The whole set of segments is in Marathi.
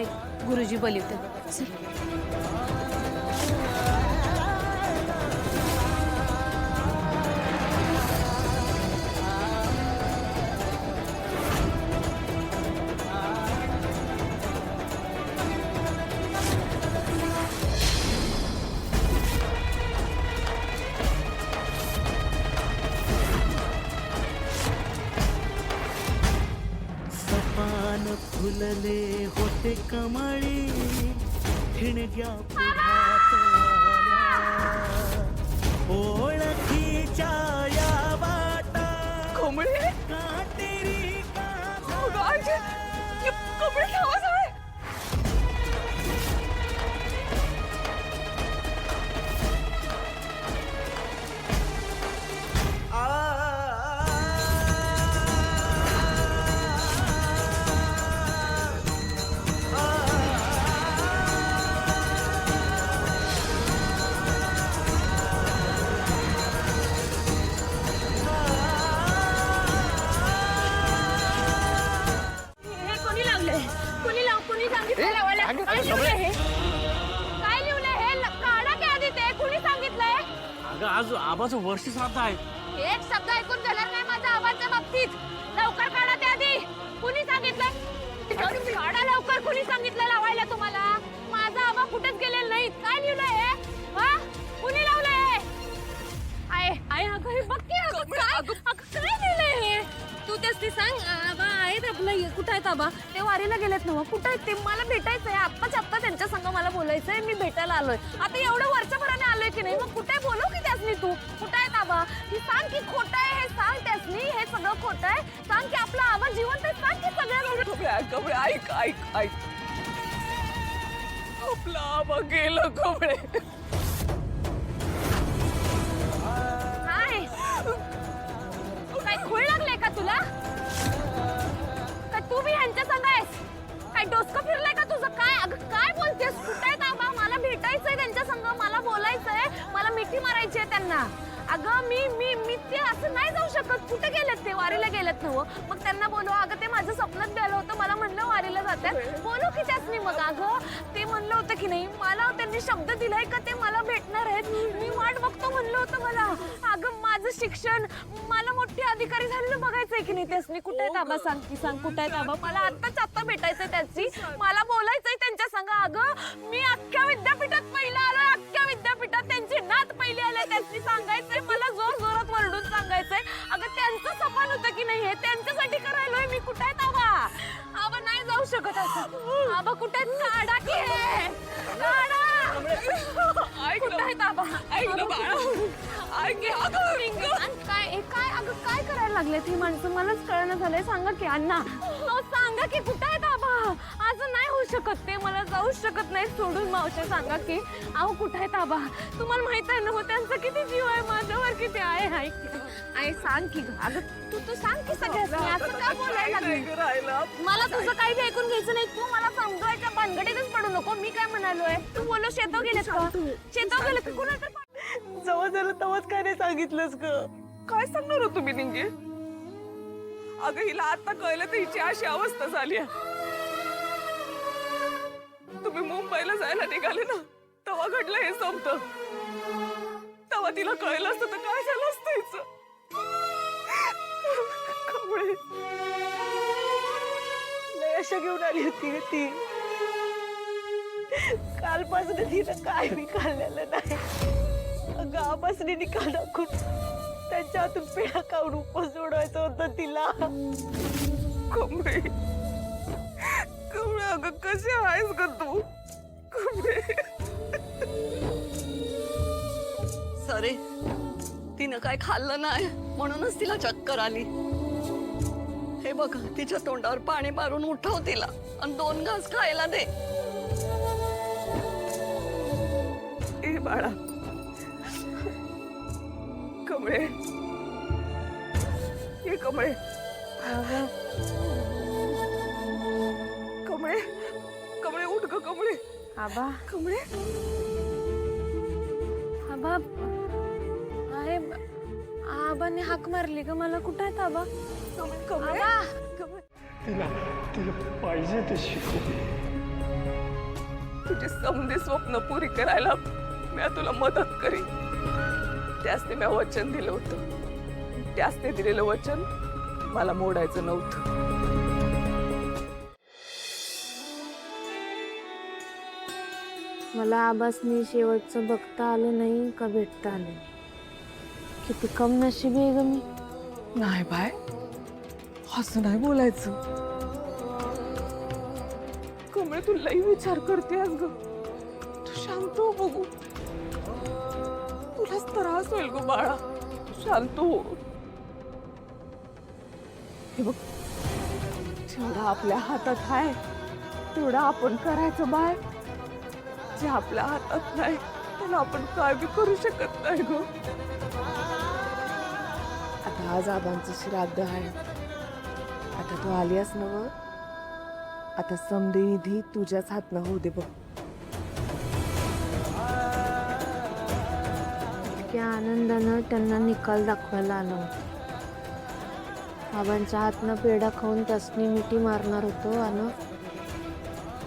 आहेत गुरुजी बोलवतात चल. सपान फुलले होते कमळी ठिणग्या पुढ्यात आल्या. ओळखीच्या या वाटा कोंबडे काटेरी का कोंबडे आवाज आहे. हे कोणी लावलंय? कोणी सांगितलं लावायला? काय लिवलंय हे? काय लिवलंय हे? काढा की आधी ते. कुणी सांगितलंय? अगं आज आबाचं वर्ष श्राद्ध आहे. एक शब्द ऐकून झाला नाही माझ्या आवाजच्या बाबतीत. लवकर काढा ते आधी. कुणी सांगितलंय? काढा लवकर. कुणी सांगितलं लावायला तुम्हाला? माझा आबा कुठेच गेलेला नाही. काय लिहिलंय हे? हा? कुणी लावलंय? आय अगं हे बघ की अगं काय लिहिलंय हे? तू तेच ती सांग. आबा आहेत आपलं. कुठं आहेत आबा? ते वारीला गेलेत ना. कुठं आहेत ते? मला भेटायचंय. आत्ता त्यांच्या संग मला बोलायचंय. मी भेटायला आलोय. आता एवढं वर्षभराने आलोय की नाही. मग कुठे बोलू की त्यासनी तू? कुठं आहेत आबा? ही सांग की खोटं आहे हे सांग त्यासनी. हे सगळं खोटं आहे. सांग की आपला आबा जिवंत आहे. सांग की सगळ्या कोंबडे ऐक आपला आबा गेलं कोंबडे. हाय काय खूळ लागले का तुला? काय तू बी ह्यांच्या संग आहेस? काय डोसकं फिरलंय का तुझं? काय अगं काय बोलतेस? कुठे आहेत आबा? मला भेटायचंय त्यांच्या संग. मला बोलायचंय. मला मिठी मारायची आहे त्यांना. अगं मी ते असं नाही जाऊ शकत. कुठे गेलेत ते? वारीला गेलेत ना. मग त्यांना बोलव. अगं ते माझ्या स्वप्नात बी आलं होतं. मला म्हणलं वारीला जातात. बोलू की त्यासनी मग. अगं ते म्हणलं होतं की नाही मला त्यांनी शब्द दिलाय का ते मला भेटणार आहेत. मी वाट बघतो म्हणलं होतं मला. अगं माझं शिक्षण मला मोठी अधिकारी झालेलं बघायचंय की नाही त्यासनी. कुठे आहेत आबा? सांग की सांग कुठे आहेत आबा? मला आत्ता भेटायचंय त्याची. मला बोलायचंय त्यांच्या संग. अगं मी अख्ख्या विद्यापीठात पहिलं आलोय. अख्ख्या विद्यापीठात त्यांची नात पहिली आले. त्यांनी सांगायचंय मला जोर जोरात वरडून सांगायचंय. अगं त्यांचं सपन होतं की नाही हे त्यांच्यासाठी करायलोय मी. कुठे आहेत आबा? आबा नाही जाऊ शकत असं. आबा कुठे आहेत? काढा की हे. काढा. कुठे आहेत आबा? ऐक ना बाळा. ऐक काय अगं काय करायला लागलेत ही माणसं? मलाच कळणं झालंय. सांगा की अण्णा. सांगा की कुठे आहेत आबा? असं नाही होऊ शकत. ते मला जाऊच शकत नाही सोडून. मावशी सांगा की अहो कुठे आहेत आबा? तुम्हाला माहित आहे ना हो त्यांचा किती जीव आहे माझ्यावर किती आहे. आई सांग की अगं तू सांग की सगळ्यांनी असं का बोलायला लागली? मला तुझं काही बी ऐकून घ्यायचं नाही. तू मला समजवायच्या भानगडीतच पडू नको. मी काय म्हणालोय? तू बोललो शेताव गेलेत का? शेताव गेलेत का? कुणाला जवळ झालं तेव्हाच काय नाही सांगितलंस ग? काय सांगणार हो तुम्ही निंगे? अगं हिला आता कळलं तर हिची अशी अवस्था झाली आहे. तुम्ही मुंबईला जायला निघाले ना तेव्हा घडलं हे संपत. तेव्हा तिला कळलं असतं तर काय झालं असतं हिचं? कमळे लय अशा घेऊन आली होती ती. कालपासून तिनं काय बी खाल्लेलं नाही. गावापासून निकाल टाकून त्यांच्या हातून पेढा खाऊन उपवास सोडवायचं होतं तिला. कमळे कमळे अगं कशी आहेस ग तू? कमळे सरे तिनं काय खाल्लं नाही म्हणूनच तिला चक्कर आली. हे बघ तिच्या तोंडावर पाणी मारून उठव तिला आणि 2 घास खायला दे. ए बाळा कमळे ये कमळे. कमळे कमळे उठ ग कमळे. आबा कमळे आबा आहे. आबाने हाक मारली ग मला. कुठं आहेत आबा? कमळे आबा तिला तिला पाहिजे ते शिकव. तुझी समधी स्वप्न पुरी करायला मी तुला मदत करीन. त्याच ते मी वचन दिलं होतं. त्याच ते दिलेलं वचन मला मोडायचं नव्हतं. मला आबासनी शेवटचं बघता आलं नाही का भेटता आलं नाही. किती कम नशीब आहे ग मी. नाही बाय, असं नाही बोलायचं. कमळे तू लई विचार करते ग. तू शांत हो बघू. तुलाच त्रास होईल गो बाळा. तू शांत हो. हे बघ, जेवढं आपल्या हातात आहे तेवढं आपण करायचं बाय. जे आपल्या हातात नाही त्याला आपण काय बी करू शकत नाही ग. आता आज आबांचं श्राद्ध आहे. आता तू आलीस ना व, आता समधी निधी तुझ्याच हातनं होऊ दे बघ. इतक्या आनंदानं त्यांना निकाल दाखवायला आलो होतो. बाबांच्या हातनं पेढा खाऊन त्यासनी मिठी मारणार होतो आणि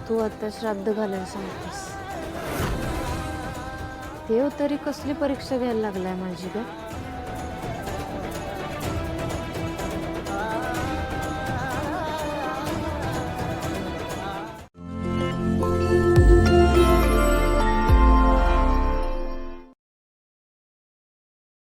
तू आता श्राद्ध घालायला सांगतेस. देव तरी कसली परीक्षा घ्यायला लागलाय माझी ग.